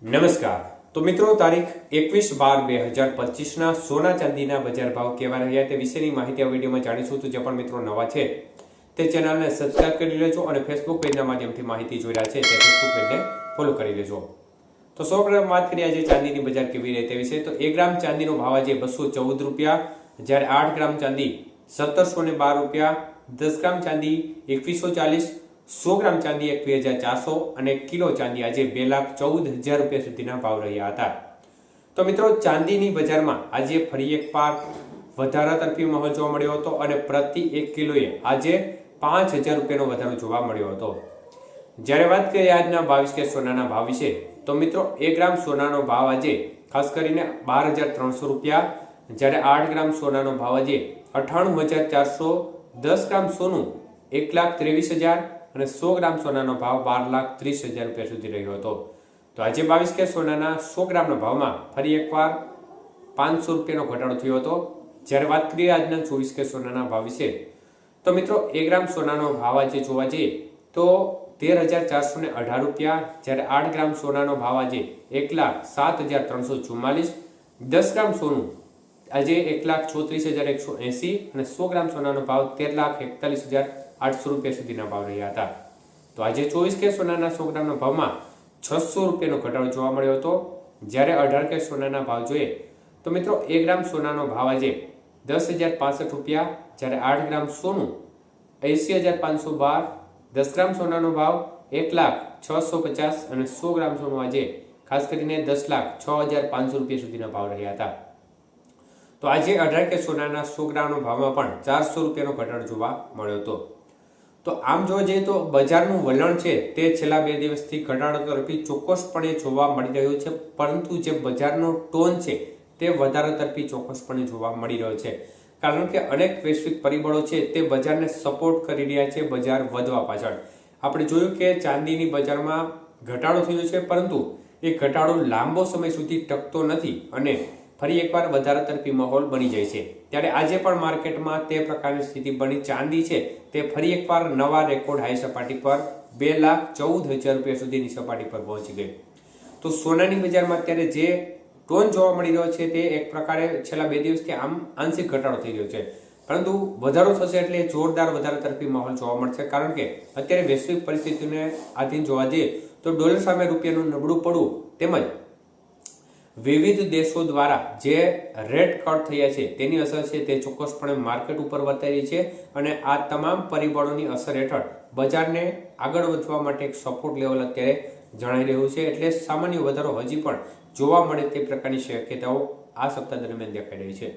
નમસ્કાર। તો મિત્રો તારીખ 21/12/2025 સોના ચાંદીના બજાર ભાવ કેવા રહ્યા તે વિશેની માહિતી આ વિડીયોમાં જાણીશું। તો જે પણ મિત્રો નવા છે તે ચેનલને સબસ્ક્રાઇબ કરી લેજો અને ફેસબુક પેજના માધ્યમથી માહિતી જોઈ રહ્યા છે તે ફેસબુક પેજને ફોલો કરી લેજો। તો સૌપ્રથમ વાત કરીએ આજે ચાંદીની બજાર કેવી રહે તે વિશે। તો 1 ગ્રામ ચાંદીનો ભાવ આજે 214 રૂપિયા, જ્યારે 8 ગ્રામ ચાંદી 1712 રૂપિયા, 10 ગ્રામ ચાંદી 2140, 100 ગ્રામ ચાંદી 21,400 અને કિલો ચાંદી આજે 2,14,000 રૂપિયા સુધીના ભાવ રહ્યા હતા। તો મિત્રો ચાંદીની બજારમાં આજે ફરી એકવાર વધારા તરફી માહોલ જોવા મળ્યો હતો અને પ્રતિ 1 કિલોએ આજે 5,000 રૂપિયાનો વધારો જોવા મળ્યો હતો। જ્યારે વાત કરીએ આજના 22 કે સોનાના ભાવ વિશે તો મિત્રો 1 ગ્રામ સોનાનો ભાવ આજે ખાસ કરીને 12,300 રૂપિયા, જ્યારે 8 ગ્રામ સોનાનો ભાવ આજે 98,400, 10 ગ્રામ સોનું 1,23,000 અને 100 ગ્રામ સોનાનો ભાવ 12,30,000 રૂપિયા સુધી રહ્યો હતો। તો આજે 22 કે સોનાના 100 ગ્રામના ભાવમાં ફરી એકવાર 500 રૂપિયાનો ઘટાડો થયો હતો। જ્યારે વાત કરીએ આજના 24 કે સોનાના ભાવ વિશે તો મિત્રો 1 ગ્રામ સોનાનો ભાવ આજે જોવા જઈએ તો 13,418 રૂપિયા, જ્યારે 8 ગ્રામ સોનાનો ભાવ આજે 1,07,344, 10 ગ્રામ સોનું આજે 1,34,180 અને 100 ગ્રામ સોનાનો ભાવ 13,41,800 રૂપિયા સુધીના ભાવ રહ્યા હતા। તો આજે 24 કે સોનાના 100 ગ્રામના ભાવમાં 600 રૂપિયાનો ઘટાડો જોવા મળ્યો હતો। જ્યારે 18 કે સોનાના ભાવ જોઈએ તો મિત્રો 1 ગ્રામ સોનાનો ભાવ આજે 10,065 રૂપિયા, જ્યારે 8 ગ્રામ સોનું 80,512, 10 ગ્રામ સોનાનો ભાવ 1,0650 અને 100 ગ્રામ સોનું આજે ખાસ કરીને 10,06,500 રૂપિયા સુધીના ભાવ રહ્યા હતા। તો આજે 18 કે સોનાના 100 ગ્રામનો ભાવમાં પણ 400 રૂપિયાનો ઘટાડો જોવા મળ્યો હતો। તો આમ જોવા જઈએ તો બજારનું વલણ છે તે છેલ્લા 2 દિવસથી ઘટાડો તરફી ચોક્કસપણે જોવા મળી રહ્યું છે, પરંતુ જે બજારનો ટોન છે તે વધારા તરફી ચોક્કસપણે જોવા મળી રહ્યો છે, કારણ કે અનેક વૈશ્વિક પરિબળો છે તે બજારને સપોર્ટ કરી રહ્યા છે બજાર વધવા પાછળ। આપણે જોયું કે ચાંદીની બજારમાં ઘટાડો થયો છે, પરંતુ એ ઘટાડો લાંબો સમય સુધી ટકતો નથી અને ફરી એકવાર વધારા તરફી માહોલ બની જાય છે। ત્યારે આજે પણ માર્કેટમાં તે પ્રકારની સ્થિતિ બની, ચાંદી છે તે ફરી એકવાર નવા રેકોર્ડ હાઈ સપાટી પર 2,14,000 રૂપિયા સુધીની સપાટી પર પહોંચી ગઈ। તો સોનાની બજારમાં અત્યારે જે ટોન જોવા મળી રહ્યો છે તે એક પ્રકારે છેલ્લા 2 દિવસથી આમ આંશિક ઘટાડો થઈ રહ્યો છે, પરંતુ વધારો થશે એટલે જોરદાર વધારા તરફી માહોલ જોવા મળશે, કારણ કે અત્યારે વૈશ્વિક પરિસ્થિતિને આધીન જોવા જઈએ તો ડોલર સામે રૂપિયાનું નબળું પડવું તેમજ વિવિધ દેશો દ્વારા જે રેટ કટ થયા છે તેની અસર છે તે ચોક્કસપણે માર્કેટ ઉપર વર્તાઈ રહી છે અને આ તમામ પરિબળોની અસર હેઠળ બજારને આગળ વધવા માટે એક સપોર્ટ લેવલ અત્યારે જણાઈ રહ્યું છે, એટલે સામાન્ય વધારો હજી પણ જોવા મળે તે પ્રકારની શક્યતાઓ આ સપ્તાહ દરમિયાન દેખાઈ રહી છે।